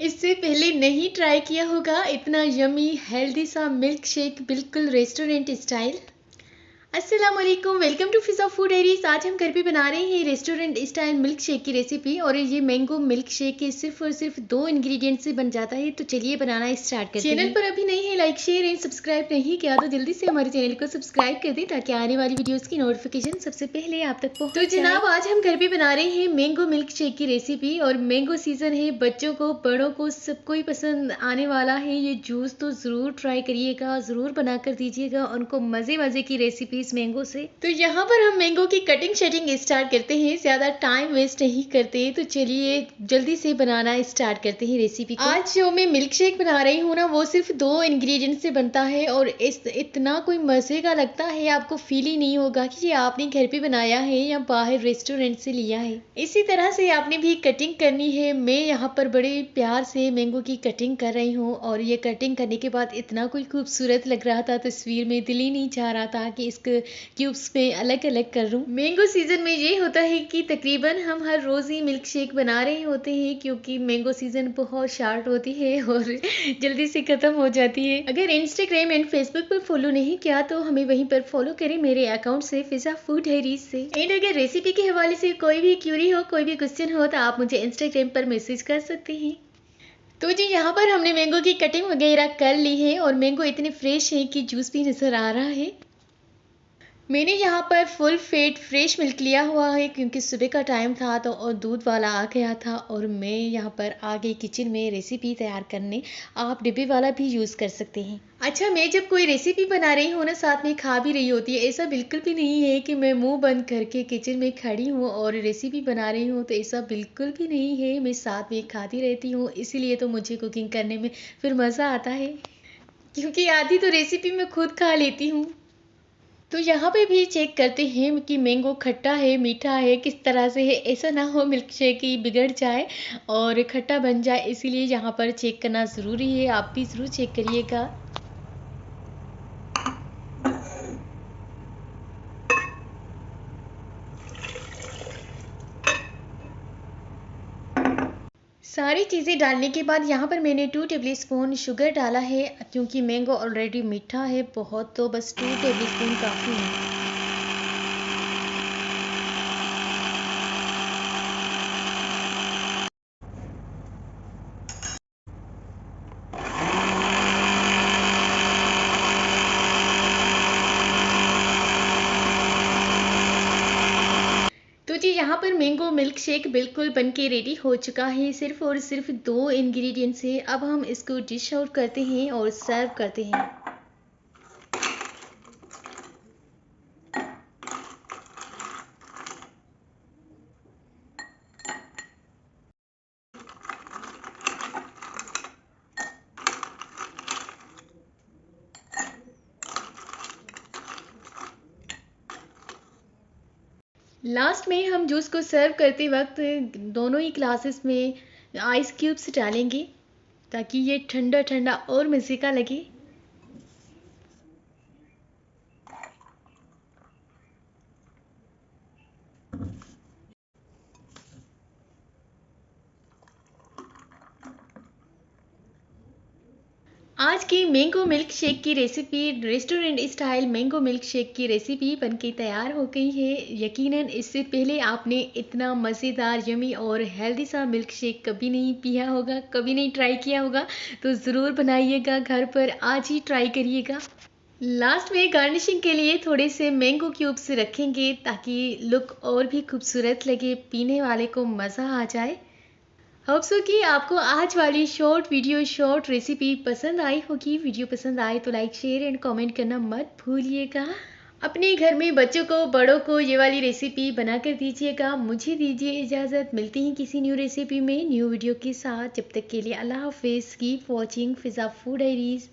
इससे पहले नहीं ट्राई किया होगा इतना यमी हेल्दी सा मिल्क शेक, बिल्कुल रेस्टोरेंट स्टाइल। अस्सलाम वालेकुम, welcome to Fiza food diaries. आज हम घर पे बना रहे हैं रेस्टोरेंट स्टाइल मिल्क शेक की रेसिपी और ये मैंगो मिल्क शेक के सिर्फ और सिर्फ 2 इंग्रेडिएंट से बन जाता है। तो चलिए बनाना स्टार्ट करते हैं। चैनल पर अभी नहीं है, लाइक शेयर एंड सब्सक्राइब नहीं किया तो जल्दी से हमारे चैनल को सब्सक्राइब कर दें ताकि आने वाली वीडियोस की नोटिफिकेशन सबसे पहले आप तक पहुंचे। तो जनाब, आज हम घर पे बना रहे हैं मैंगो मिल्क शेक की रेसिपी और मैंगो सीजन है, बच्चों को बड़ों को सबको ही पसंद आने वाला है ये जूस। तो ज़रूर ट्राई करिएगा, ज़रूर बना कर दीजिएगा उनको मज़े मज़े की रेसिपीज मैंगो से। तो यहाँ पर हम मैंगो की कटिंग शेटिंग स्टार्ट करते हैं, ज़्यादा टाइम वेस्ट नहीं करते। तो चलिए जल्दी से बनाना स्टार्ट करते हैं रेसिपी को। आज जो मैं मिल्क शेक बना रही हूँ ना, वो सिर्फ 2 इंग्रेडिएंट से बनता है और इतना कोई मज़े का लगता है, आपको फील ही नहीं होगा कि ये आपने घर पे बनाया है या बाहर रेस्टोरेंट से लिया है। इसी तरह से आपने भी कटिंग करनी है। मैं यहाँ पर बड़े प्यार से मैंगो की कटिंग कर रही हूँ और ये कटिंग करने के बाद इतना कोई खूबसूरत लग रहा था तस्वीर में, दिल ही नहीं चाह रहा था कि इसके क्यूब्स में अलग अलग कर लूँ। मैंगो सीजन में ये होता है कि तकरीबन हम हर रोज़ ही मिल्क शेक बना रहे होते हैं क्योंकि मैंगो सीजन बहुत शार्ट होती है और जल्दी से ख़त्म हो जाती है। अगर इंस्टाग्राम एंड फेसबुक पर फॉलो नहीं किया तो हमें वहीं पर फॉलो करें मेरे अकाउंट से, फिज़ा फूड डायरीज से। एंड अगर रेसिपी के हवाले से कोई भी क्यूरी हो, कोई भी क्वेश्चन हो तो आप मुझे इंस्टाग्राम पर मैसेज कर सकते हैं। तो जी यहाँ पर हमने मैंगो की कटिंग वगैरह कर ली है और मैंगो इतने फ्रेश है कि जूस भी नज़र आ रहा है। मैंने यहाँ पर फुल फेट फ्रेश मिल्क लिया हुआ है क्योंकि सुबह का टाइम था तो और दूध वाला आ गया था और मैं यहाँ पर आ गई किचन में रेसिपी तैयार करने। आप डिब्बे वाला भी यूज़ कर सकते हैं। अच्छा, मैं जब कोई रेसिपी बना रही हूँ ना, साथ में खा भी रही होती है। ऐसा बिल्कुल भी नहीं है कि मैं मुंह बंद करके किचन में खड़ी हूँ और रेसिपी बना रही हूँ, तो ऐसा बिल्कुल भी नहीं है। मैं साथ में खाती रहती हूँ, इसीलिए तो मुझे कुकिंग करने में फिर मज़ा आता है क्योंकि आधी तो रेसिपी मैं खुद खा लेती हूँ। तो यहाँ पे भी चेक करते हैं कि मैंगो खट्टा है मीठा है किस तरह से है, ऐसा ना हो मिल्क शेक ही बिगड़ जाए और खट्टा बन जाए, इसीलिए यहाँ पर चेक करना ज़रूरी है। आप भी ज़रूर चेक करिएगा। सारी चीज़ें डालने के बाद यहाँ पर मैंने 2 टेबलस्पून शुगर डाला है क्योंकि मैंगो ऑलरेडी मीठा है बहुत, तो बस 2 टेबलस्पून काफ़ी है। तो जी यहाँ पर मैंगो मिल्क शेक बिल्कुल बनके रेडी हो चुका है, सिर्फ और सिर्फ 2 इंग्रेडिएंट से। अब हम इसको डिश आउट करते हैं और सर्व करते हैं। लास्ट में हम जूस को सर्व करते वक्त दोनों ही ग्लासेस में आइस क्यूब्स डालेंगे ताकि ये ठंडा ठंडा और मज़े का लगे। आज की मैंगो मिल्क शेक की recipe, restaurant style mango milk shake की रेसिपी बनके तैयार हो गई है। यकीनन इससे पहले आपने इतना मज़ेदार यमी और हेल्दी सा मिल्क शेक कभी नहीं पिया होगा, कभी नहीं ट्राई किया होगा। तो ज़रूर बनाइएगा घर पर, आज ही ट्राई करिएगा। लास्ट में गार्निशिंग के लिए थोड़े से मैंगो क्यूब्स रखेंगे ताकि लुक और भी खूबसूरत लगे, पीने वाले को मज़ा आ जाए। होप सो कि आपको आज वाली शॉर्ट रेसिपी पसंद आई होगी। वीडियो पसंद आए तो लाइक शेयर एंड कमेंट करना मत भूलिएगा। अपने घर में बच्चों को बड़ों को ये वाली रेसिपी बना कर दीजिएगा। मुझे दीजिए इजाज़त, मिलती हैं किसी न्यू रेसिपी में न्यू वीडियो के साथ। जब तक के लिए अल्लाह हाफिज़। कीप वॉचिंग फिज़ा फूड डायरीज़।